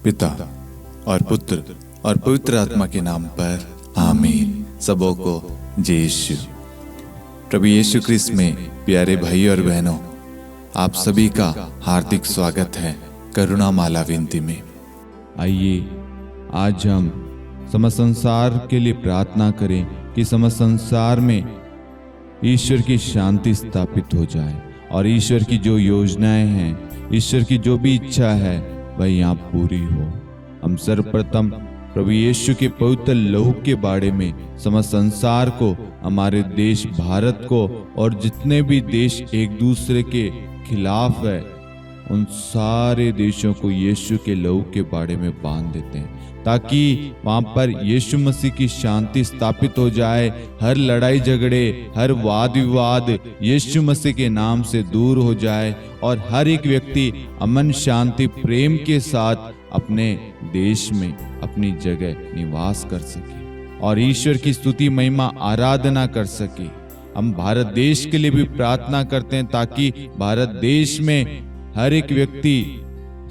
पिता और पुत्र और पवित्र आत्मा के नाम पर आमीन। सबों को जय यीशु। प्रभु यीशु ख्रिस्त में प्यारे भाई और बहनों, आप सभी का हार्दिक स्वागत है करुणा माला विनती में। आइए आज हम समस्त संसार के लिए प्रार्थना करें कि समस्त संसार में ईश्वर की शांति स्थापित हो जाए और ईश्वर की जो योजनाएं हैं, ईश्वर की जो भी इच्छा है वह यहाँ पूरी हो। हम सर्वप्रथम प्रभु यीशु के पवित्र लहू के बारे में समस्त संसार को, हमारे देश भारत को और जितने भी देश एक दूसरे के खिलाफ है, उन सारे देशों को यीशु के लहू के बारे में बांध देते हैं ताकि वहां पर यीशु मसीह की शांति स्थापित हो जाए। हर लड़ाई झगड़े, हर वाद विवाद यीशु मसीह के नाम से दूर हो जाए और हर एक व्यक्ति अमन शांति प्रेम के साथ अपने देश में अपनी जगह निवास कर सके और ईश्वर की स्तुति महिमा आराधना कर सके। हम भारत देश के लिए भी प्रार्थना करते हैं ताकि भारत देश में हर एक व्यक्ति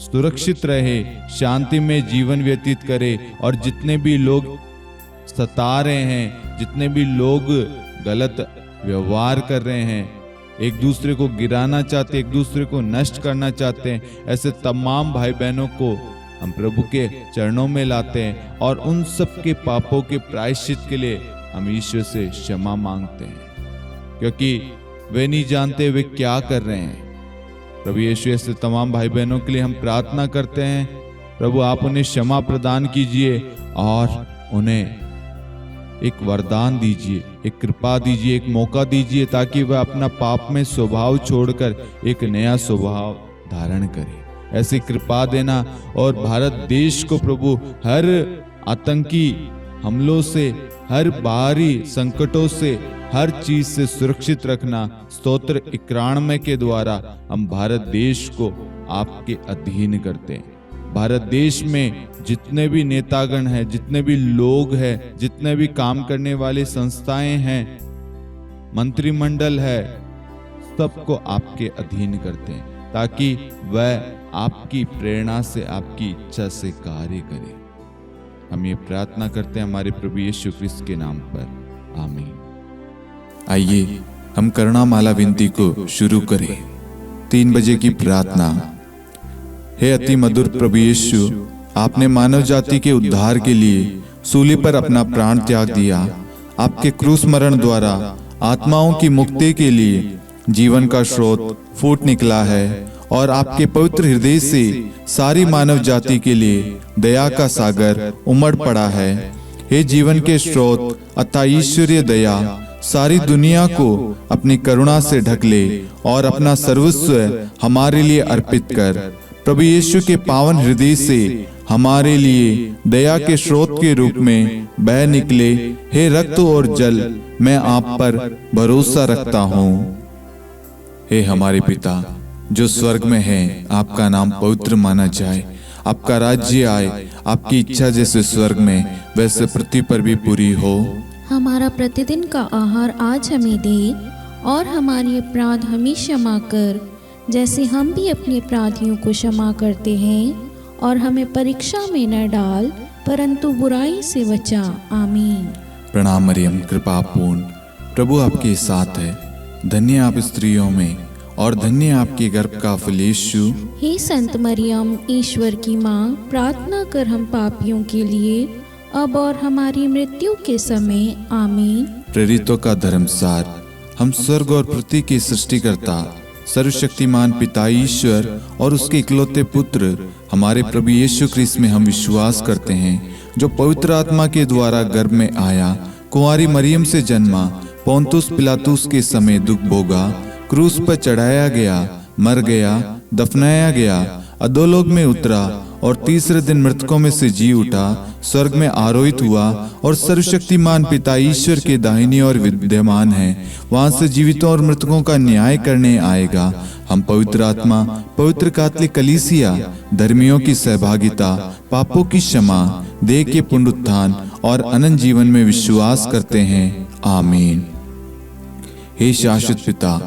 सुरक्षित रहे, शांति में जीवन व्यतीत करे और जितने भी लोग सता रहे हैं, जितने भी लोग गलत व्यवहार कर रहे हैं, एक दूसरे को गिराना चाहते, एक दूसरे को नष्ट करना चाहते हैं, ऐसे तमाम भाई बहनों को हम प्रभु के चरणों में लाते हैं और उन सब के पापों के प्रायश्चित के लिए हम ईश्वर से क्षमा मांगते हैं, क्योंकि वे नहीं जानते वे क्या कर रहे हैं। प्रभु यीशु ऐसे तमाम भाई बहनों के लिए हम प्रार्थना करते हैं। प्रभु आप उन्हें क्षमा प्रदान कीजिए और उन्हें एक वरदान दीजिए, एक कृपा दीजिए, एक मौका दीजिए ताकि वह अपना पाप में स्वभाव छोड़कर एक नया स्वभाव धारण करे। ऐसी कृपा देना और भारत देश को प्रभु हर आतंकी हमलों से, हर बाहरी संकटों से, हर चीज से सुरक्षित रखना। स्तोत्र 91 के द्वारा हम भारत देश को आपके अधीन करते हैं। भारत देश में जितने भी नेतागण हैं, जितने भी लोग हैं, जितने भी काम करने वाली संस्थाएं हैं, मंत्रिमंडल है, सबको आपके अधीन करते हैं ताकि वह आपकी प्रेरणा से, आपकी इच्छा से कार्य करे। हम ये प्रार्थना करते हैं हमारे प्रभु यीशु ख्रिस्त के नाम पर, आमीन। आइए हम करुणा माला विनती को शुरू करें। 3 बजे की प्रार्थना। हे अति मधुर प्रभु यीशु, आपने मानव जाति के उद्धार के लिए सूली पर अपना प्राण त्याग दिया। आपके क्रूस मरण द्वारा आत्माओं की मुक्ति के लिए जीवन का स्रोत फूट निकला है और आपके पवित्र हृदय से सारी मानव जाति के लिए दया का सागर उमड़ पड़ा है। हे जीवन के स्रोत अतः ईश्वरीय दया सारी दुनिया को अपनी करुणा से ढक ले और अपना सर्वस्व हमारे लिए अर्पित कर। प्रभु यीशु के पावन हृदय से हमारे लिए दया के स्रोत के रूप में बह निकले। हे रक्त और जल, मैं आप पर भरोसा रखता हूँ। हे हमारे पिता जो स्वर्ग में है, आपका नाम पवित्र माना जाए, आपका राज्य आए, आपकी इच्छा जैसे स्वर्ग में वैसे पृथ्वी पर भी पूरी हो। हमारा प्रतिदिन का आहार आज हमें दे और हमारे अपराध हमें क्षमा कर, जैसे हम भी अपने अपराधियों को क्षमा करते हैं, और हमें परीक्षा में न डाल परंतु बुराई से बचा। आमीन। प्रणाम मरियम, कृपा पूर्ण, प्रभु आपके साथ है। धन्य आप स्त्रियों में और धन्य आपके गर्भ का फल यीशु। हे संत मरियम, ईश्वर की माँ, प्रार्थना कर हम पापियों के लिए अब और हमारी मृत्यु के समय। आमीन। प्रेरितों का धर्मसार। हम स्वर्ग और पृथ्वी के सृष्टिकर्ता सर्वशक्तिमान पिता ईश्वर और उसके इकलौते पुत्र हमारे प्रभु यीशु ख्रिस्त में हम विश्वास करते हैं, जो पवित्र आत्मा के द्वारा गर्भ में आया, कुंवारी मरियम से जन्मा, पोंतुस पिलातुस के समय दुख भोगा, क्रूस पर चढ़ाया गया, मर गया, दफनाया गया, अधोलोक में उतरा और तीसरे दिन मृतकों में से जी उठा, स्वर्ग में आरोहित हुआ और सर्वशक्तिमान पिता ईश्वर के दाहिनी ओर विद्यमान है। वहां से जीवितों और मृतकों का न्याय करने आएगा। हम पवित्र आत्मा, पवित्र कैथोलिक कलीसिया, धर्मियों की सहभागिता, पापों की क्षमा, देह के पुनरुत्थान और अनंत जीवन में विश्वास करते हैं। आमीन। हे शाश्वत पिता,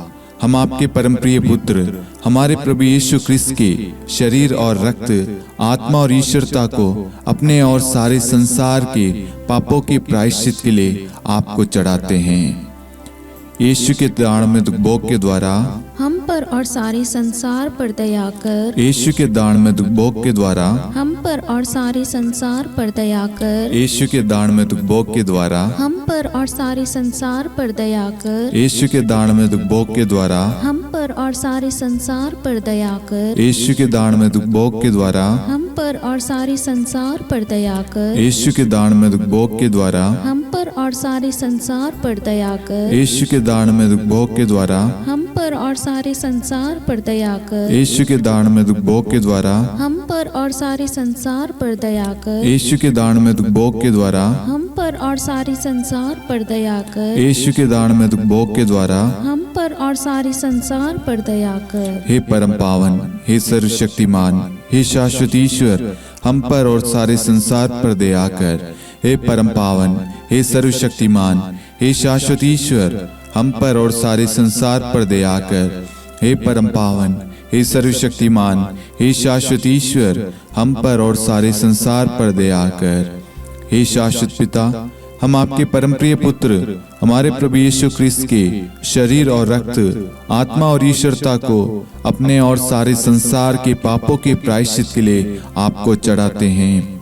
हम आपके परमप्रिय पुत्र हमारे प्रभु यीशु ख्रिस्त के शरीर और रक्त, आत्मा और ईश्वरता को अपने और सारे संसार के पापों के प्रायश्चित के लिए आपको चढ़ाते हैं। यीशु के दानमय भोग के द्वारा हम पर और सारे संसार पर दया कर। यीशु के दानमय भोग के द्वारा हम पर और सारे संसार पर दया कर। यीशु के दानमय भोग के द्वारा हम पर और सारे संसार पर दया कर। यीशु के दानमय भोग के द्वारा हम पर और सारे संसार पर दया कर। यीशु के दानमय भोग के द्वारा हम पर और सारे संसार पर दया कर। यीशु के दानमय भोग के द्वारा हम पर और सारे संसार पर दया कर। यीशु के दानमय भोग के द्वारा हम पर और सारे संसार पर दया कर। यीशु के दानमय भोग के द्वारा हम पर और सारे संसार पर दया कर। यीशु के दानमय भोग के द्वारा हम पर और सारे संसार पर दया कर। यीशु के दानमय भोग के द्वारा हम पर और सारे संसार पर दया कर। हे परम पावन, हे सर्वशक्तिमान, हे शाश्वत ईश्वर, हम पर और सारे संसार पर दया कर। हे परम पावन, हे सर्वशक्तिमान, हे शाश्वत ईश्वर, हम पर और सारे संसार पर दया कर। हे परम पावन, हे सर्वशक्तिमान, हे शाश्वत ईश्वर, हम पर और सारे संसार पर दया कर। हे शाश्वत पिता, हम आपके परमप्रिय पुत्र हमारे प्रभु यीशु ख्रिस्त के शरीर और रक्त, आत्मा और ईश्वरता को अपने और सारे संसार के पापों के प्रायश्चित के लिए आपको चढ़ाते हैं।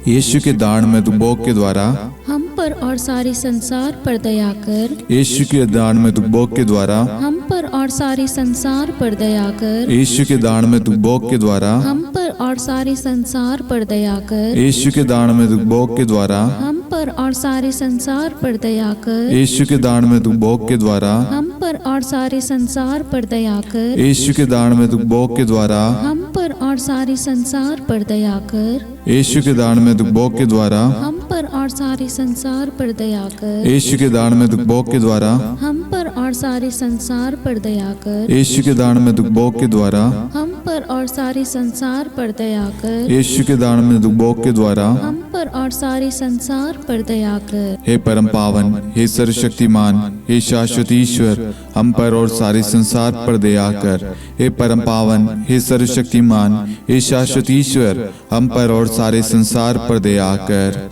यीशु के दानमय भोग के द्वारा हम पर और सारे संसार पर दया कर। यीशु के दानमय भोग के द्वारा हम पर और सारे संसार पर दया कर। यीशु के दानमय भोग के द्वारा हम पर और सारे संसार पर दया कर। यीशु के दानमय भोग के द्वारा हम पर और सारे संसार पर दया कर। यीशु के दानमय भोग के द्वारा हम पर और सारे संसार पर दया कर। यीशु के दानमय भोग के द्वारा हम पर और सारे संसार पर दया कर। यीशु के दानमय भोग के द्वारा हम पर और सारे संसार पर दया कर। यीशु के दानमय भोग के द्वारा हम पर और सारे संसार पर दया कर। यीशु के दानमय भोग के द्वारा हम पर और सारे संसार पर दया कर। यीशु के दानमय भोग के द्वारा हम पर और सारे संसार पर दया कर। हे परम पावन, हे सर्वशक्तिमान, हे शाश्वत ईश्वर, हम पर और सारे संसार पर दया कर। हे परम पावन, हे सर्वशक्तिमान, हे शाश्वत ईश्वर, हम पर और सारे संसार पर दया कर।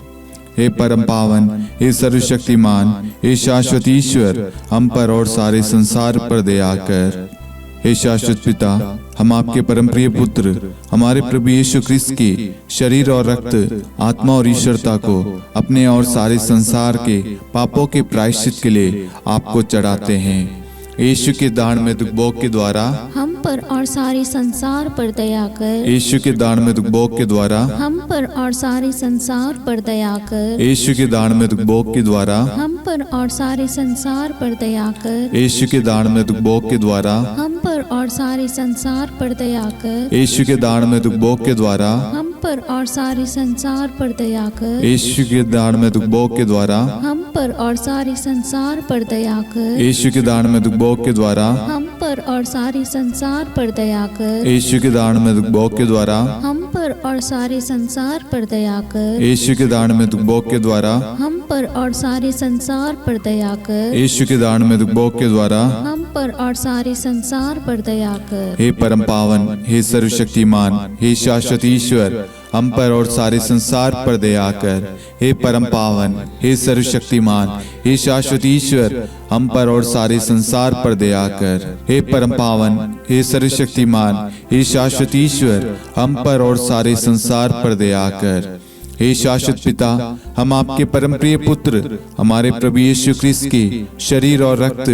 हे परम पावन, हे सर्वशक्तिमान, हे शाश्वत ईश्वर, हम पर और सारे संसार पर दया कर। हे शाश्वत पिता, हम आपके परमप्रिय पुत्र हमारे प्रभु यीशु ख्रिस्त के शरीर और रक्त, आत्मा और ईश्वरता को अपने और सारे संसार के पापों के प्रायश्चित के लिए आपको चढ़ाते हैं। यीशु के दानमय भोग के द्वारा हम पर और सारे संसार पर दया कर। यीशु के दानमय भोग के द्वारा हम पर और सारे संसार पर दया कर। यीशु के दानमय भोग के द्वारा हम पर और सारे संसार पर दया कर। यीशु के दानमय भोग के द्वारा हम पर और सारे संसार पर दया कर। यीशु के दानमय भोग के द्वारा हम पर और सारे संसार पर दया कर। यीशु के दानमय भोग के द्वारा हम पर और सारे संसार पर दया कर। यीशु के दानमय भोग के द्वारा हम पर और सारे संसार पर दया कर। यीशु के दानमय भोग के द्वारा हम पर और सारे संसार पर दया कर। यीशु के दानमय भोग के द्वारा हम पर और सारे संसार पर दया कर। यीशु के दानमय भोग के द्वारा हम पर और सारे संसार पर दया कर। हे परम पावन, हे सर्वशक्तिमान, हे शाश्वत ईश्वर, हम पर और सारे संसार पर दया कर। हे परम पावन, हे सर्वशक्तिमान, हे शाश्वत ईश्वर, हम पर और सारे संसार पर दया कर। हे परम पावन, हे सर्वशक्तिमान, हे शाश्वत ईश्वर, हम पर और सारे संसार पर दया कर। हे शाश्वत पिता, हम आपके परमप्रिय पुत्र हमारे प्रभु यीशु ख्रिस्त के शरीर और रक्त,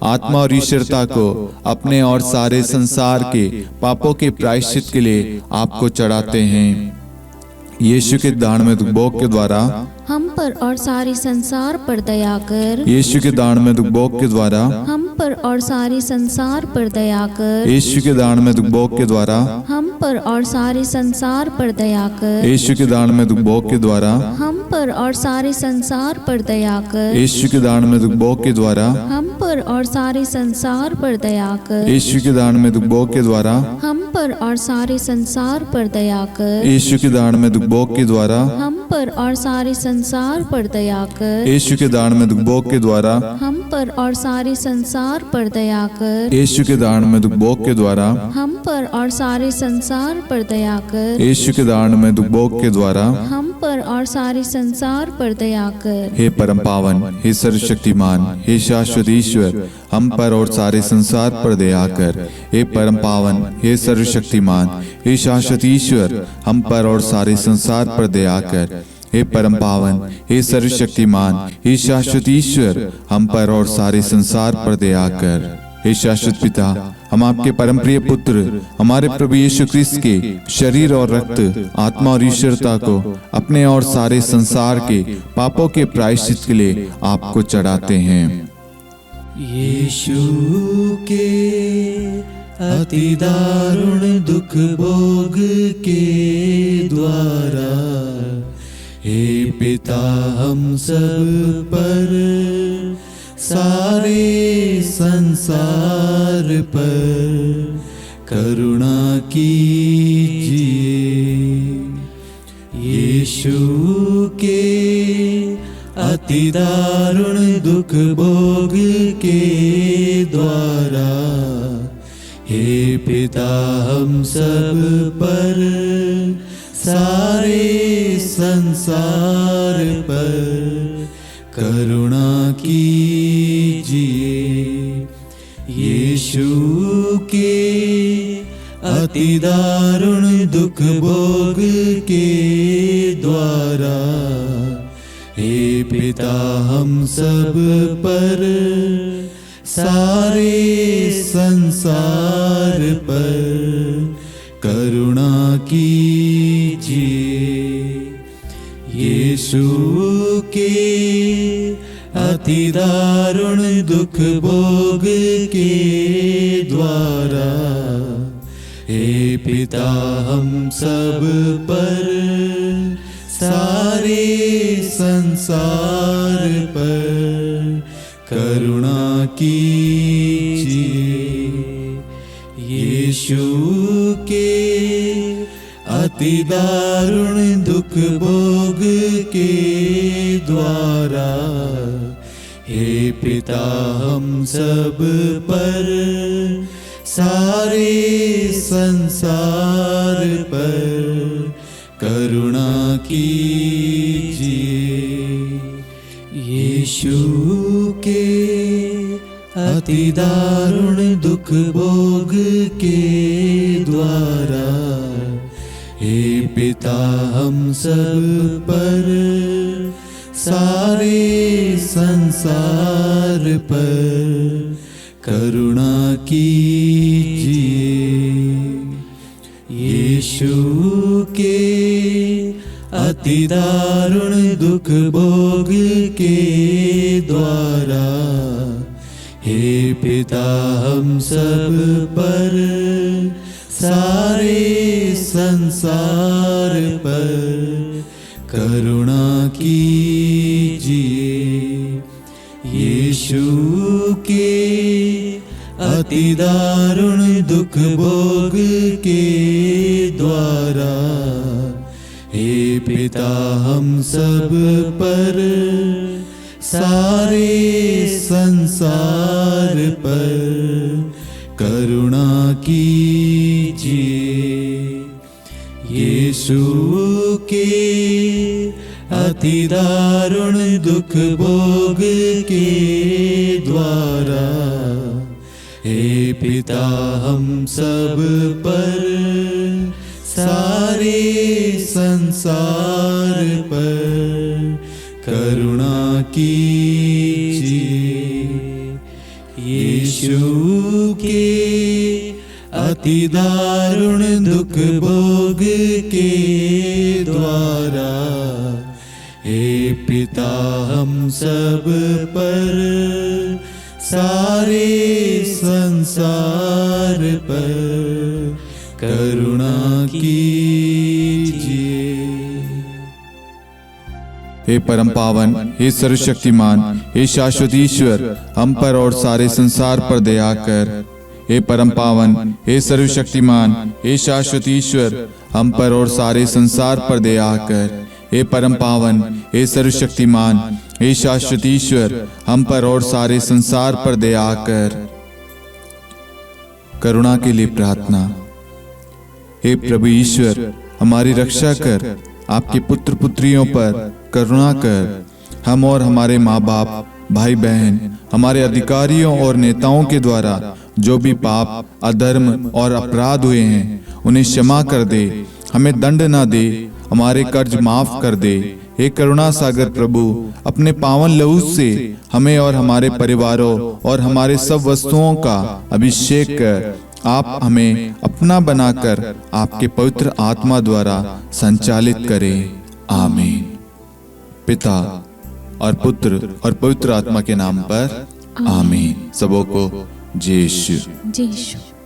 आत्मा और ईश्वरता को अपने और सारे संसार के पापों के प्रायश्चित के लिए आपको चढ़ाते हैं। यीशु के दानमय भोग के द्वारा हम पर और सारे संसार पर दया कर। यीशु के दानमय भोग के द्वारा हम पर और सारे संसार पर दया कर। यीशु के दानमय भोग के द्वारा हम पर और सारे संसार पर दया कर। यीशु के दानमय भोग के द्वारा हम पर और सारे संसार पर दया कर। यीशु के दानमय भोग के द्वारा हम पर पर और सारे संसार पर दया कर। यीशु के दान में दुखभोग के द्वारा, हम पर और सारे संसार पर दया कर। यीशु के दान में दुखभोग के द्वारा, हम पर और सारे संसार पर दया कर। यीशु के दान में दुखभोग के द्वारा, हम पर और सारे संसार पर दया कर। यीशु के दान में दुखभोग के द्वारा, हम पर और सारे संसार पर दया कर। यीशु के दान में दुखभोग के द्वारा, हम पर और सारे संसार पर दया कर। हे परम पावन, हे सर्वशक्तिमान, हे शाश्वत ईश्वर, हम पर और सारे संसार पर दया कर। हे परम पावन, हे सर्वशक्तिमान, हे शाश्वत ईश्वर, हम पर और सारे संसार पर दया कर। हे परम पावन, हे सर्वशक्तिमान, हे शाश्वत ईश्वर, हम पर और सारे संसार पर दया कर। हे शाश्वत पिता, हम आपके परम प्रिय पुत्र हमारे प्रभु यीशु ख्रिस्त के शरीर और रक्त, आत्मा और ईश्वरता को अपने और सारे संसार के पापों के प्रायश्चित के लिए आपको चढ़ाते हैं। यीशु के अति दारुण दुख भोग के द्वारा, हे पिता हम सब पर, सारे संसार पर करुणा कीजिए। यीशु के अति दारुण दुख भोग के द्वारा, हे पिता हम सब पर, सारे संसार पर करुणा कीजिए। यीशु के अति दारुण दुख भोग के द्वारा, हे पिता हम सब पर, सारे संसार पर करुणा कीजिए। यीशु के अति दारुण दुख भोग के द्वारा, हे पिता हम सब पर, सारे संसार पर करुणा कीजिए। यीशु के अति दारुण दुख भोग के द्वारा, हे पिता हम सब पर, सारे संसार पर करुणा कीजिए। यीशु के अति दारुण दुख भोग के द्वारा, हे पिता हम सब पर, सारे संसार पर करुणा कीजिए। यीशु के अति दारुण दुख भोग के द्वारा, हे पिता हम सब पर, सारे संसार पर करुणा कीजिए। यीशु के अति दारुण दुख भोग के द्वारा, हे पिता हम सब पर, सारे संसार पर करुणा कीजिए। यीशु के अति दारुण दुख भोग के द्वारा, हे पिता हम सब पर, सारे संसार पर करुणा कीजिए। यीशु के अति दारुण दुख भोग के द्वारा, हे पिता हम सब पर, सारे संसार पर करुणा कीजिए। हे परम पावन, हे सर्वशक्तिमान, हे शाश्वत ईश्वर, हम पर और सारे संसार पर दया कर। हे परम पावन, हे सर्वशक्तिमान, हे शाश्वत ईश्वर, हम पर और सारे संसार पर दया कर। हे परम पावन, हे सर्वशक्तिमान, हे शाश्वत ईश्वर, हम पर और सारे संसार पर दया कर। करुणा के लिए प्रार्थना। हे प्रभु ईश्वर, हमारी रक्षा कर, आपके पुत्र पुत्रियों पर करुणा कर। हम और हमारे माँ बाप, भाई बहन, हमारे अधिकारियों और नेताओं के द्वारा जो भी पाप, अधर्म और अपराध हुए हैं, उन्हें क्षमा कर दे, हमें दंड ना दे, हमारे कर्ज माफ कर दे। हे करुणा सागर प्रभु, अपने पावन लहू से हमें और हमारे परिवारों और हमारे सब वस्तुओं का अभिषेक कर। आप हमें अपना बनाकर आपके पवित्र आत्मा द्वारा संचालित करें। आमीन। पिता और पुत्र और पवित्र आत्मा के नाम पर आमीन। सबों को जय यीशु। जय यीशु।